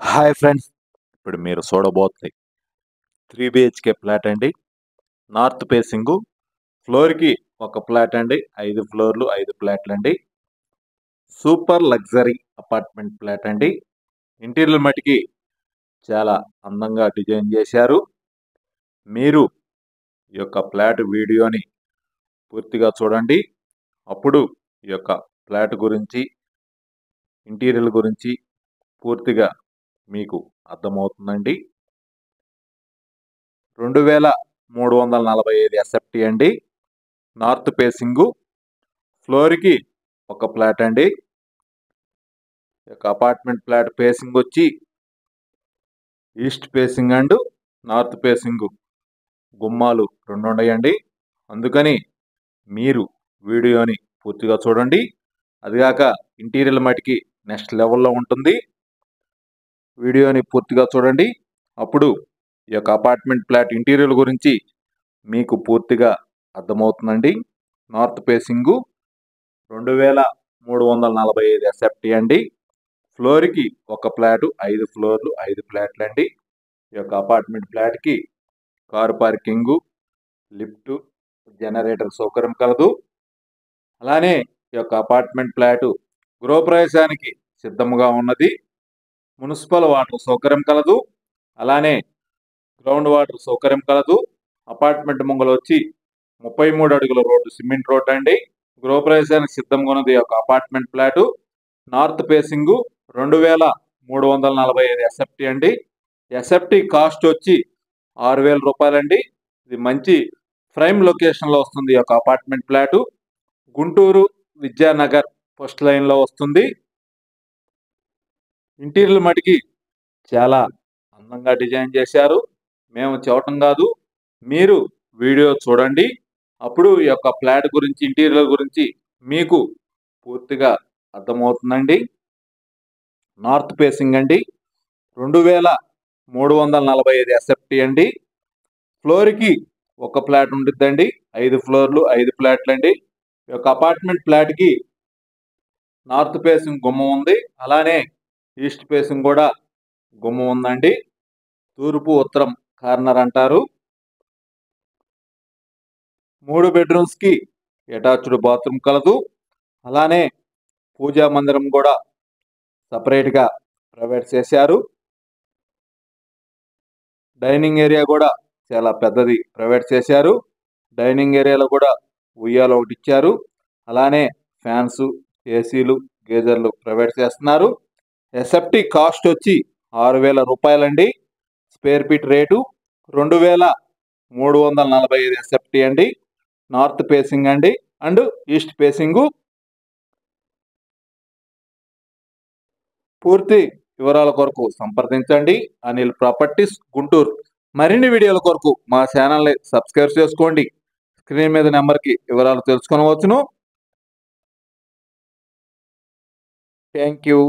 Hi friends, ఇప్పుడు మీరు చూడబోతుంది 3 BHK flat అండి. నార్త్ ఫేసింగ్ ఫ్లోర్కి ఒక ఫ్లాట్ అండి. 5 ఫ్లోర్లు 5 ఫ్లాట్లు అండి. సూపర్ లగ్జరీ అపార్ట్మెంట్ ఫ్లాట్ అండి. ఇంటీరియర్ మటుకి చాలా అందంగా డిజైన్ చేశారు. మీరు ఈ యొక్క ఫ్లాట్ వీడియోని పూర్తిగా చూడండి. అప్పుడు ఈ యొక్క ఫ్లాట్ గురించి, ఇంటీరియర్ గురించి పూర్తిగా మీకు అర్థమవుతుందండి. 2345 SFT అండి. నార్త్ ఫేసింగ్ ఫ్లోర్కి ఒక ఫ్లాట్ అండి. అపార్ట్మెంట్ ఫ్లాట్ ఫేసింగ్ వచ్చి east facing and north facing గుమ్మాలు 2 ఉన్నాయండి. అందుకని మీరు వీడియోని పూర్తిగా చూడండి. అదిగాక ఇంటీరియర్ మటుకి నెక్స్ట్ లెవెల్లో ఉంటుంది. వీడియోని పూర్తిగా చూడండి. అప్పుడు ఈ యొక్క అపార్ట్మెంట్ ఫ్లాట్ ఇంటీరియర్ గురించి మీకు పూర్తిగా అర్థమవుతుందండి. నార్త్ ఫేసింగ్ 2345 SFT అండి. ఫ్లోర్కి ఒక ఫ్లాట్, 5 ఫ్లోర్లు 5 ఫ్లాట్లు అండి. ఈ యొక్క అపార్ట్మెంట్ ఫ్లాట్కి కారు పార్కింగు, లిఫ్ట్, జనరేటర్ సౌకర్యం కలదు. అలానే ఈ యొక్క అపార్ట్మెంట్ ఫ్లాట్ గృహప్రవేశానికి సిద్ధంగా ఉన్నది. మున్సిపల్ వాటర్ సౌకర్యం కలదు. అలానే గ్రౌండ్ వాటర్ సౌకర్యం కలదు. అపార్ట్మెంట్ ముంగలు వచ్చి 33 అడుగుల రోడ్డు, సిమెంట్ రోడ్ అండి. గృహప్రవేశానికి సిద్ధంగా ఉన్నది ఈ యొక్క apartment flat. North facing 2345 SFT అండి. SFT కాస్ట్ వచ్చి 6000 రూపాయలండి. ఇది మంచి ప్రైమ్ లొకేషన్లో వస్తుంది ఈ యొక్క apartment flat. Guntur Vidyanagar first లైన్లో వస్తుంది. ఇంటీరియర్ మటుకి చాలా అందంగా డిజైన్ చేశారు. మేము చెప్పటం కాదు, మీరు వీడియో చూడండి. అప్పుడు ఈ యొక్క ఫ్లాట్ గురించి, ఇంటీరియర్ గురించి మీకు పూర్తిగా అర్థమవుతుందండి. నార్త్ ఫేసింగ్ అండి. 2345 SFT అండి. ఫ్లోర్కి ఒక ఫ్లాట్ ఉంటుందండి. 5 ఫ్లోర్లు 5 ఫ్లాట్లు అండి. ఈ యొక్క అపార్ట్మెంట్ ఫ్లాట్కి నార్త్ ఫేసింగ్ గుమ్మం ఉంది. అలానే ఈస్ట్ ఫేసింగ్ కూడా గుమ్మం ఉందండి. తూర్పు ఉత్తరం కార్నర్ అంటారు. 3 బెడ్రూమ్స్కి అటాచ్డ్ బాత్రూమ్ కలదు. అలానే పూజా మందిరం కూడా సపరేట్గా ప్రొవైడ్ చేశారు. డైనింగ్ ఏరియా కూడా చాలా పెద్దది ప్రొవైడ్ చేశారు. డైనింగ్ ఏరియాలో కూడా ఉయ్యాల ఒకటి ఇచ్చారు. అలానే ఫ్యాన్స్, ఏసీలు, గీజర్లు ప్రొవైడ్ చేస్తున్నారు. SFT కాస్ట్ వచ్చి 6000 రూపాయలండి. స్క్వేర్ ఫీట్ రేటు 2345 SFT అండి. నార్త్ ఫేసింగ్ అండి అండ్ ఈస్ట్ ఫేసింగ్. పూర్తి వివరాల కొరకు సంప్రదించండి అనిల్ ప్రాపర్టీస్ గుంటూరు. మరిన్ని వీడియోల కొరకు మా ఛానల్ని సబ్స్క్రైబ్ చేసుకోండి. స్క్రీన్ మీద నెంబర్కి వివరాలు తెలుసుకొనవచ్చును. Thank you.